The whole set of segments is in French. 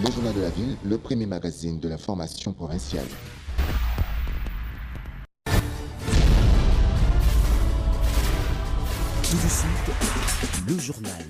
Le Journal de la Ville, le premier magazine de l'information provinciale. Tout de suite, le journal.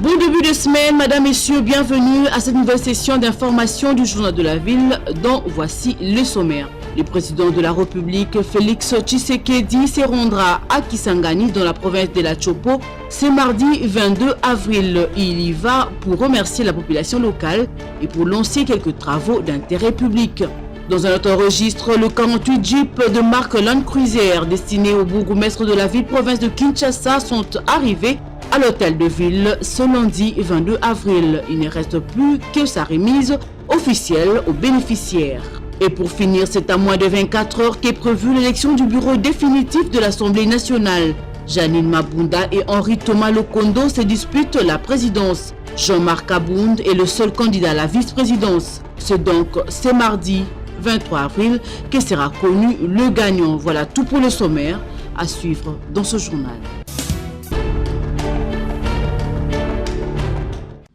Bon début de semaine, mesdames, messieurs, bienvenue à cette nouvelle session d'information du Journal de la Ville dont voici le sommaire. Le président de la République, Félix Tshisekedi, se rendra à Kisangani dans la province de la Chopo ce mardi 22 avril. Il y va pour remercier la population locale et pour lancer quelques travaux d'intérêt public. Dans un autre registre, le 48 Jeep de marque Land Cruiser destinés au bourgmestre de la ville province de Kinshasa sont arrivés à l'hôtel de ville ce lundi 22 avril. Il ne reste plus que sa remise officielle aux bénéficiaires. Et pour finir, c'est à moins de 24 heures qu'est prévue l'élection du bureau définitif de l'Assemblée nationale. Janine Mabunda et Henri Thomas Lokondo se disputent la présidence. Jean-Marc Abound est le seul candidat à la vice-présidence. C'est donc ce mardi 23 avril que sera connu le gagnant. Voilà tout pour le sommaire à suivre dans ce journal.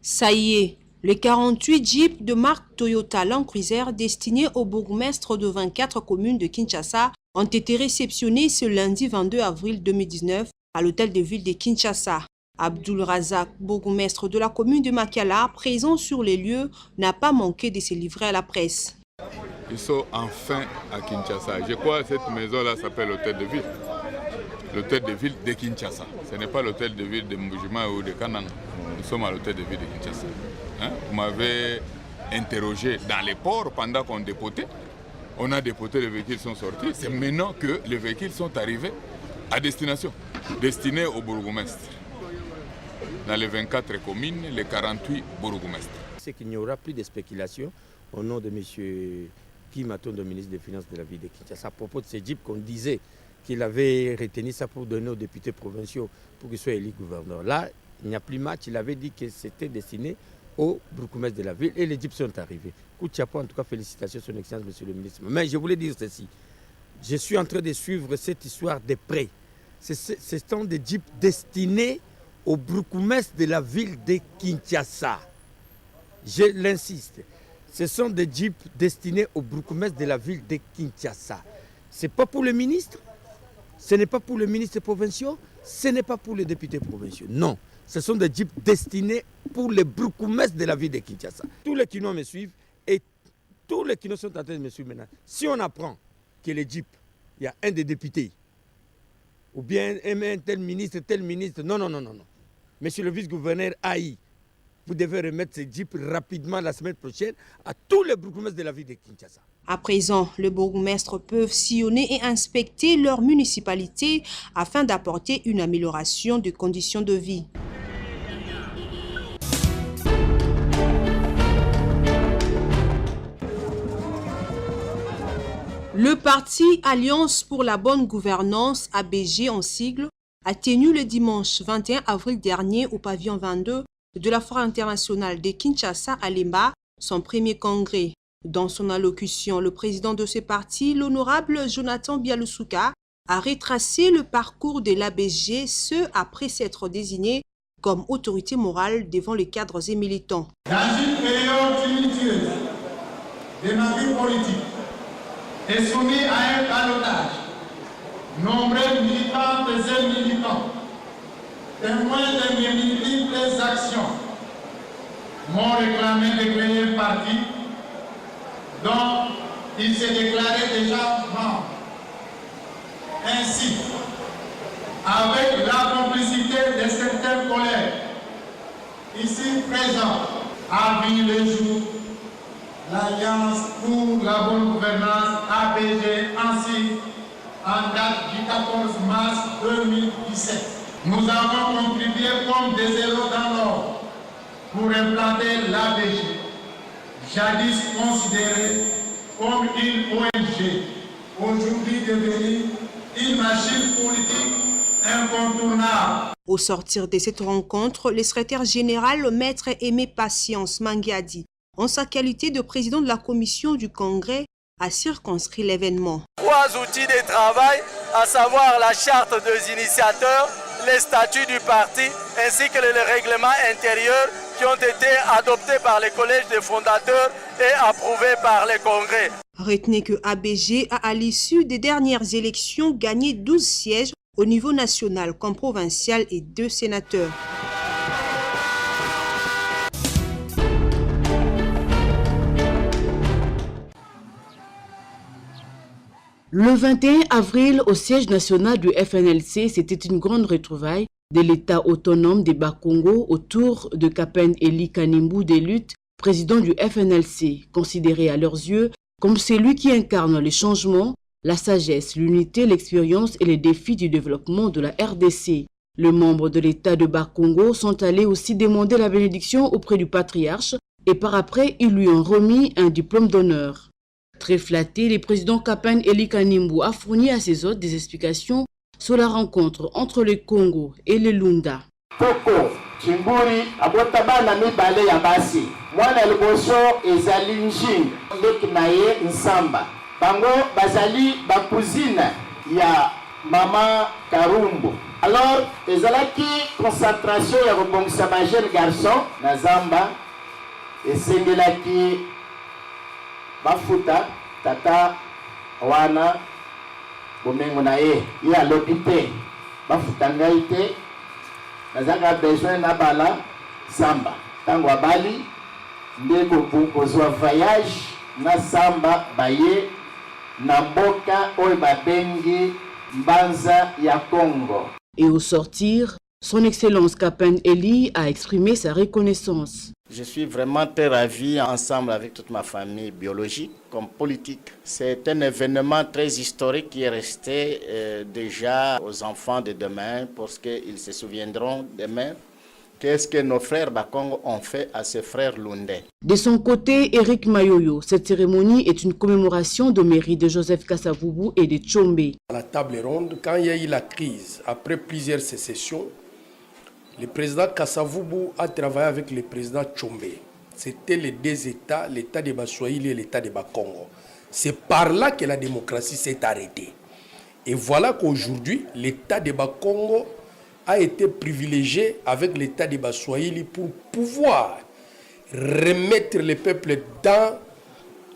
Ça y est, les 48 Jeeps de marque Toyota Land Cruiser destinés aux bourgmestres de 24 communes de Kinshasa ont été réceptionnés ce lundi 22 avril 2019 à l'hôtel de ville de Kinshasa. Abdul Razak, bourgmestre de la commune de Makiala, présent sur les lieux, n'a pas manqué de se livrer à la presse. Ils sont enfin à Kinshasa. Je crois que cette maison-là s'appelle l'hôtel de ville. L'hôtel de ville de Kinshasa. Ce n'est pas l'hôtel de ville de Mbujima ou de Kanang. Nous sommes à l'hôtel de ville de Kinshasa. Vous m'avez interrogé dans les ports pendant qu'on dépotait. On a dépoté, les véhicules sont sortis. C'est maintenant que les véhicules sont arrivés à destination, destinés aux bourgmestres. Dans les 24 communes, les 48 bourgmestres. C'est qu'il n'y aura plus de spéculation au nom de M. Kim Atondo, ministre des Finances de la ville de Kinshasa, à propos de ces jeeps qu'on disait qu'il avait retenu ça pour donner aux députés provinciaux pour qu'ils soient élus gouverneurs. Là, il n'y a plus match, il avait dit que c'était destiné aux bourgmestres de la ville et les jeeps sont arrivés. Coup de chapeau, en tout cas, félicitations, son excellence, monsieur le ministre. Mais je voulais dire ceci, je suis en train de suivre cette histoire de près. Ce sont des jeeps destinés aux bourgmestres de la ville de Kinshasa. Je l'insiste, ce sont des jeeps destinés aux bourgmestres de la ville de Kinshasa. Ce n'est pas pour le ministre, ce n'est pas pour les ministres provinciaux, ce n'est pas pour les députés provinciaux. Non, ce sont des jeeps destinés pour les bourgmestres de la ville de Kinshasa. Tous les Kinois me suivent et tous les Kinois sont en train de me suivre maintenant. Si on apprend que les jeeps, il y a un des députés, ou bien un tel ministre, non. Monsieur le vice-gouverneur Aïe, vous devez remettre ces jeeps rapidement la semaine prochaine à tous les bourgmestres de la ville de Kinshasa. À présent, les bourgmestres peuvent sillonner et inspecter leur municipalité afin d'apporter une amélioration des conditions de vie. Le parti Alliance pour la bonne gouvernance, ABG en sigle, a tenu le dimanche 21 avril dernier au pavillon 22 de la Foire internationale de Kinshasa à Lemba, son premier congrès. Dans son allocution, le président de ce parti, l'honorable Jonathan Bialoussouka, a retracé le parcours de l'ABG, ce après s'être désigné comme autorité morale devant les cadres et militants. Dans une période tumultueuse de ma vie politique et soumis à un ballottage, nombreux militantes et militants, témoins de mes multiples actions, m'ont réclamé de créer un parti dont il s'est déclaré déjà membre. Ainsi, avec la complicité de certains collègues ici présents, a vu le jour l'Alliance pour la bonne gouvernance ABG ainsi en date du 14 mars 2017. Nous avons contribué comme des héros dans l'ordre pour implanter l'ABG, jadis considérée comme une ONG, aujourd'hui devenue une machine politique incontournable. Au sortir de cette rencontre, le secrétaire général, Maître Aimé Patience Mangiadi, en sa qualité de président de la commission du Congrès, a circonscrit l'événement. 3 outils de travail, à savoir la charte des initiateurs, les statuts du parti ainsi que les règlements intérieurs qui ont été adoptés par les collèges des fondateurs et approuvés par les congrès. Retenez que ABG a, à l'issue des dernières élections, gagné 12 sièges au niveau national comme provincial et 2 sénateurs. Le 21 avril, au siège national du FNLC, c'était une grande retrouvaille de l'État autonome des Bas-Congo autour de Kapen Eli Kanimbu Delutte, président du FNLC, considéré à leurs yeux comme celui qui incarne les changements, la sagesse, l'unité, l'expérience et les défis du développement de la RDC. Les membres de l'État de Bas-Congo sont allés aussi demander la bénédiction auprès du patriarche et par après, ils lui ont remis un diplôme d'honneur. Très flatté, le président Kapen Eli Kanimbu a fourni à ses hôtes des explications sur la rencontre entre le Congo et le Lunda. Toko, Chimburi, Abotabana Mibale Yabasi, Mwana Liboso ezali njing, Lekinaye Nsamba. Bango bazali bakuzina ya Mama Karumbu. Alors, ezalaki concentration ya rebongisa ma jeune garçon na Zamba, esengelaki bafuta tata wana bomengo na ye alobi te bafuta ngai te nazanga besoin na bala Samba ntango abali nde kozwa voyage na Samba baye na mboka oyo babengi Mbanza ya Congo. Et au sortir, son Excellence Kapen Eli a exprimé sa reconnaissance. Je suis vraiment très ravi, ensemble avec toute ma famille biologique comme politique. C'est un événement très historique qui est resté déjà aux enfants de demain parce qu'ils se souviendront demain. Qu'est-ce que nos frères Bakongo ont fait à ces frères Lundais? De son côté, Eric Mayoyo, cette cérémonie est une commémoration de mérite de Joseph Kasavubu et de Tchombe. À la table ronde, quand il y a eu la crise, après plusieurs sécessions, le président Kasavubu a travaillé avec le président Tchombe. C'était les 2 États, l'État de Baswahili et l'État de Bakongo. C'est par là que la démocratie s'est arrêtée. Et voilà qu'aujourd'hui, l'État de Bakongo a été privilégié avec l'État de Baswahili pour pouvoir remettre le peuple dans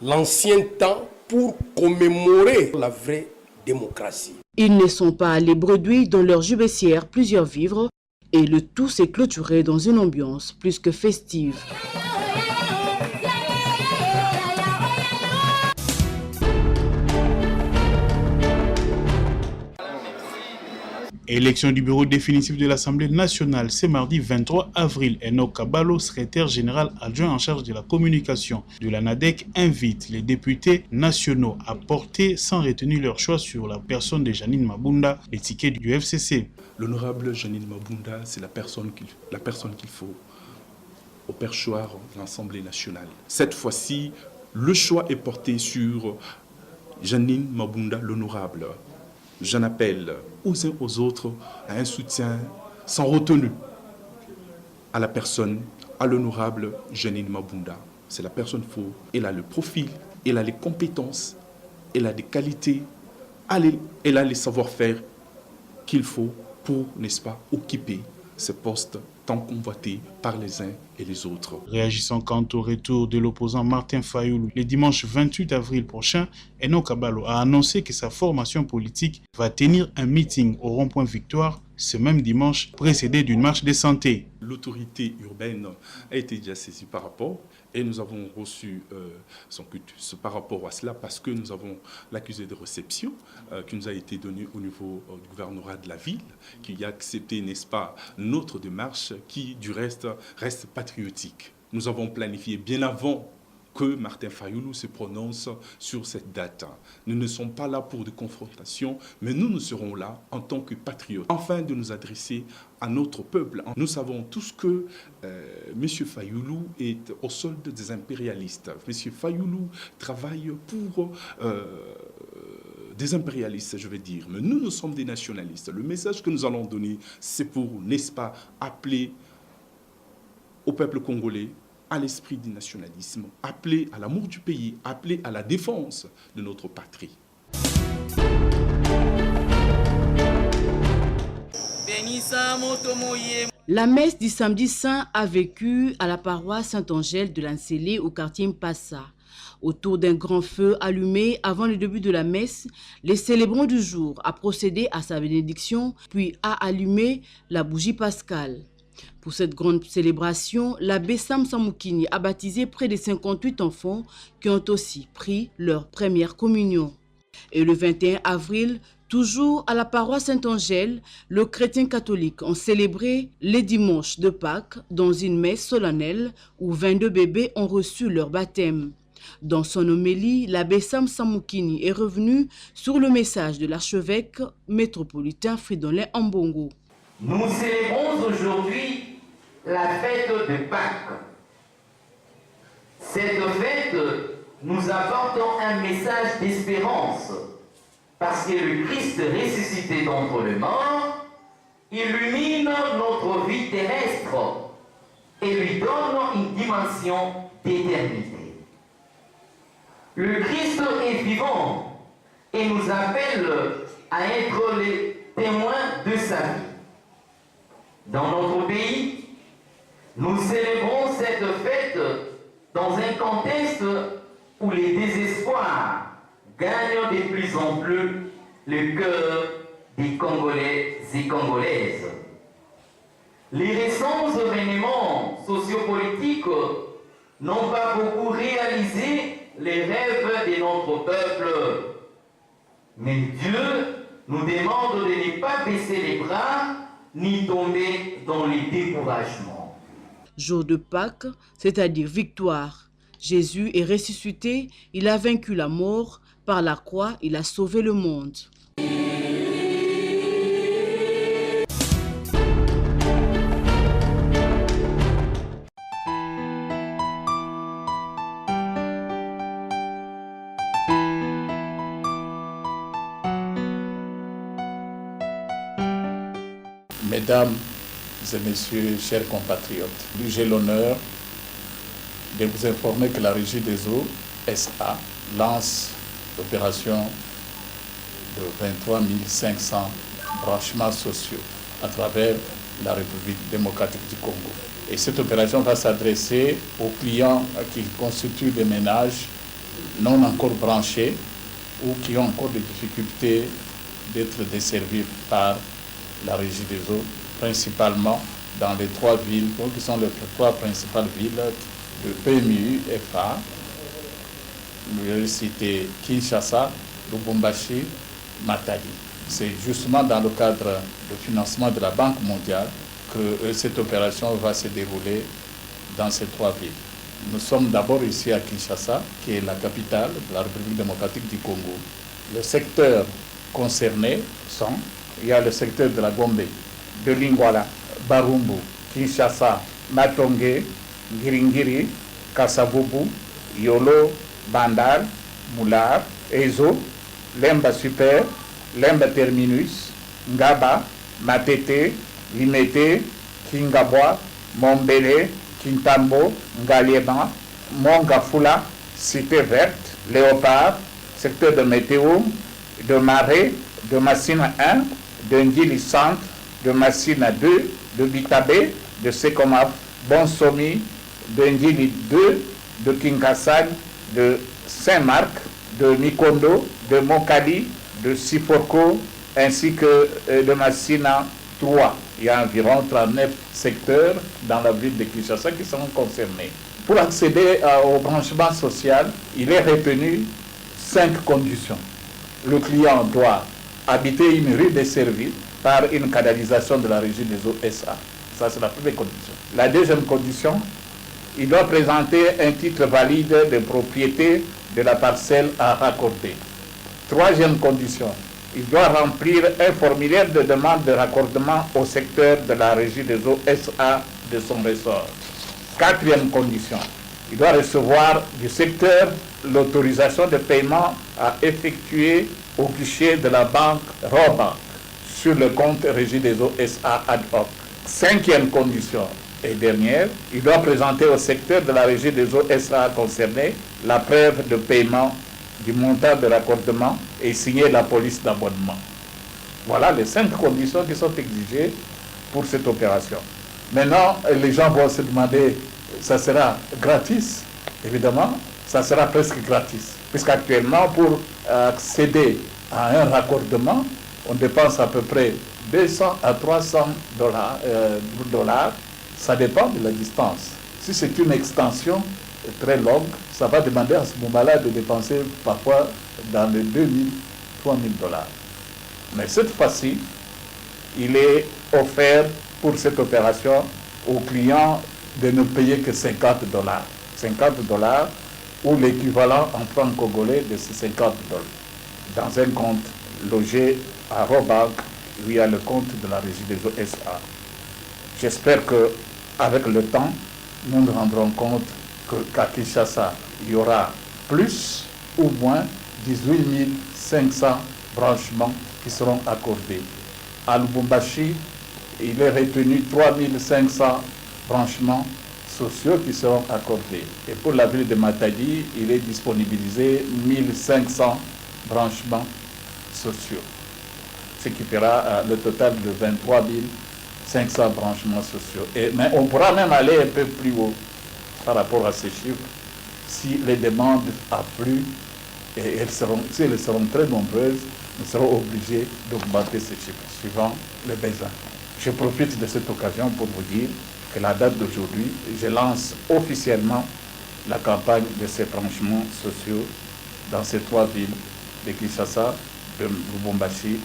l'ancien temps pour commémorer la vraie démocratie. Ils ne sont pas allés bredouiller dans leur jubessière plusieurs vivres et le tout s'est clôturé dans une ambiance plus que festive. Élection du bureau définitif de l'Assemblée nationale, c'est mardi 23 avril. Enoch Kabalo, secrétaire général adjoint en charge de la communication de la NADEC, invite les députés nationaux à porter sans retenir leur choix sur la personne de Janine Mabunda, les tickets du FCC. L'honorable Janine Mabunda, c'est la personne qu'il faut au perchoir de l'Assemblée nationale. Cette fois-ci, le choix est porté sur Janine Mabunda, l'honorable. J'en appelle aux uns aux autres à un soutien sans retenue à la personne, à l'honorable Janine Mabunda. C'est la personne faux. Elle a le profil, elle a les compétences, elle a des qualités, elle a les savoir-faire qu'il faut pour, n'est-ce pas, occuper ce poste tant convoité par les uns et les autres. Réagissant quant au retour de l'opposant Martin Fayoulou, le dimanche 28 avril prochain, Enoch Kabalo a annoncé que sa formation politique va tenir un meeting au rond-point Victoire ce même dimanche, précédé d'une marche de santé. L'autorité urbaine a été déjà saisie par rapport et nous avons reçu son cutus par rapport à cela parce que nous avons l'accusé de réception qui nous a été donné au niveau du gouvernorat de la ville, qui a accepté, n'est-ce pas, notre démarche qui, du reste patriotique. Nous avons planifié bien avant que Martin Fayoulou se prononce sur cette date. Nous ne sommes pas là pour des confrontations, mais nous serons là en tant que patriotes, afin de nous adresser à notre peuple. Nous savons tous que M. Fayoulou est au solde des impérialistes. M. Fayoulou travaille pour des impérialistes, je vais dire, mais nous sommes des nationalistes. Le message que nous allons donner, c'est pour, n'est-ce pas, appeler au peuple congolais à l'esprit du nationalisme, appeler à l'amour du pays, appeler à la défense de notre patrie. La messe du samedi saint a vécu à la paroisse Saint-Angèle de Lansélé au quartier Mpassa. Autour d'un grand feu allumé avant le début de la messe, les célébrants du jour a procédé à sa bénédiction puis a allumé la bougie pascale. Pour cette grande célébration, l'abbé Sam Samoukini a baptisé près de 58 enfants qui ont aussi pris leur première communion. Et le 21 avril, toujours à la paroisse Saint-Angèle, les chrétiens catholiques ont célébré les dimanches de Pâques dans une messe solennelle où 22 bébés ont reçu leur baptême. Dans son homélie, l'abbé Sam Samoukini est revenu sur le message de l'archevêque métropolitain Fridolin Ambongo. Nous célébrons aujourd'hui la fête de Pâques. Cette fête nous apporte un message d'espérance parce que le Christ ressuscité d'entre les morts illumine notre vie terrestre et lui donne une dimension d'éternité. Le Christ est vivant et nous appelle à être les témoins de sa vie. Dans notre pays, nous célébrons cette fête dans un contexte où les désespoirs gagnent de plus en plus le cœur des Congolais et Congolaises. Les récents événements sociopolitiques n'ont pas beaucoup réalisé les rêves de notre peuple. Mais Dieu nous demande de ne pas baisser les bras ni tomber dans les découragements. Jour de Pâques, c'est-à-dire victoire. Jésus est ressuscité, il a vaincu la mort, par la croix, il a sauvé le monde. Mesdames et messieurs, chers compatriotes, j'ai l'honneur de vous informer que la Régie des eaux SA lance l'opération de 23 500 branchements sociaux à travers la République démocratique du Congo. Et cette opération va s'adresser aux clients qui constituent des ménages non encore branchés ou qui ont encore des difficultés d'être desservis par la Régie des eaux, principalement dans les 3 villes, qui sont les 3 principales villes de PMU-FA. Je vais citer Kinshasa, Lubumbashi, Matadi. C'est justement dans le cadre de financement de la Banque mondiale que cette opération va se dérouler dans ces 3 villes. Nous sommes d'abord ici à Kinshasa, qui est la capitale de la République démocratique du Congo. Le secteur concerné sont, il y a le secteur de la Gombe, de Lingwala, Barumbu, Kinshasa, Matonge, Ngiringiri, Kasavubu, Yolo, Bandar, Moular, Ezo, Lemba Super, Lemba Terminus, Ngaba, Matete, Limete, Kingabwa, Mombele, Kintambo, Ngalieba, Mongafula, Cité Verte, Léopard, secteur de Météo, de Marais, de Massina 1, de Ngili Centre, de Massina 2, de Bitabe, de Sekomaf, Bonsomi, de Ngili 2, de Kinkassag, de Saint-Marc, de Mikondo, de Mokali, de Siforko, ainsi que de Massina 3. Il y a environ 39 secteurs dans la ville de Kinshasa qui sont concernés. Pour accéder au branchement social, il est retenu 5 conditions. Le client doit habiter une rue desservie par une canalisation de la Régie des eaux SA. Ça, c'est la première condition. La deuxième condition, il doit présenter un titre valide de propriété de la parcelle à raccorder. Troisième condition, il doit remplir un formulaire de demande de raccordement au secteur de la Régie des eaux SA de son ressort. Quatrième condition, il doit recevoir du secteur l'autorisation de paiement à effectuer au guichet de la banque Robank sur le compte Régie des eaux SA ad hoc. 5e condition et dernière, il doit présenter au secteur de la Régie des eaux SA concerné la preuve de paiement du montant de raccordement et signer la police d'abonnement. Voilà les 5 conditions qui sont exigées pour cette opération. Maintenant, les gens vont se demander, ça sera gratis? Évidemment, ça sera presque gratis. Puisqu'actuellement, pour accéder à un raccordement, on dépense à peu près 200 à 300 dollars. Ça dépend de la distance. Si c'est une extension très longue, ça va demander à ce moment-là de dépenser parfois dans les 2000, 3000 dollars. Mais cette fois-ci, il est offert pour cette opération aux clients de ne payer que 50 dollars. 50 dollars ou l'équivalent en francs congolais de ces 50 dollars. Dans un compte logé à Robank, où il y a le compte de la Régie des eaux SA. J'espère qu'avec le temps, nous nous rendrons compte qu'à Kinshasa, il y aura plus ou moins 18 500 branchements qui seront accordés. À Lubumbashi, il est retenu 3 500 branchements sociaux qui seront accordés. Et pour la ville de Matadi, il est disponibilisé 1500 branchements sociaux. Ce qui fera le total de 23 500 branchements sociaux. Mais on pourra même aller un peu plus haut par rapport à ces chiffres si les demandes affluent et si elles seront très nombreuses, nous serons obligés d'augmenter ces chiffres suivant les besoins. Je profite de cette occasion pour vous dire que la date d'aujourd'hui, je lance officiellement la campagne de ces branchements sociaux dans ces 3 villes de Kinshasa, de Lubumbashi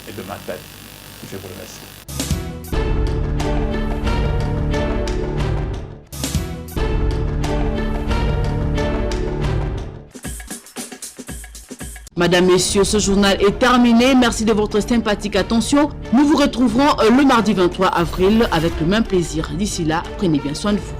et de Matadi. Je vous remercie. Madame, Messieurs, ce journal est terminé. Merci de votre sympathique attention. Nous vous retrouverons le mardi 23 avril avec le même plaisir. D'ici là, prenez bien soin de vous.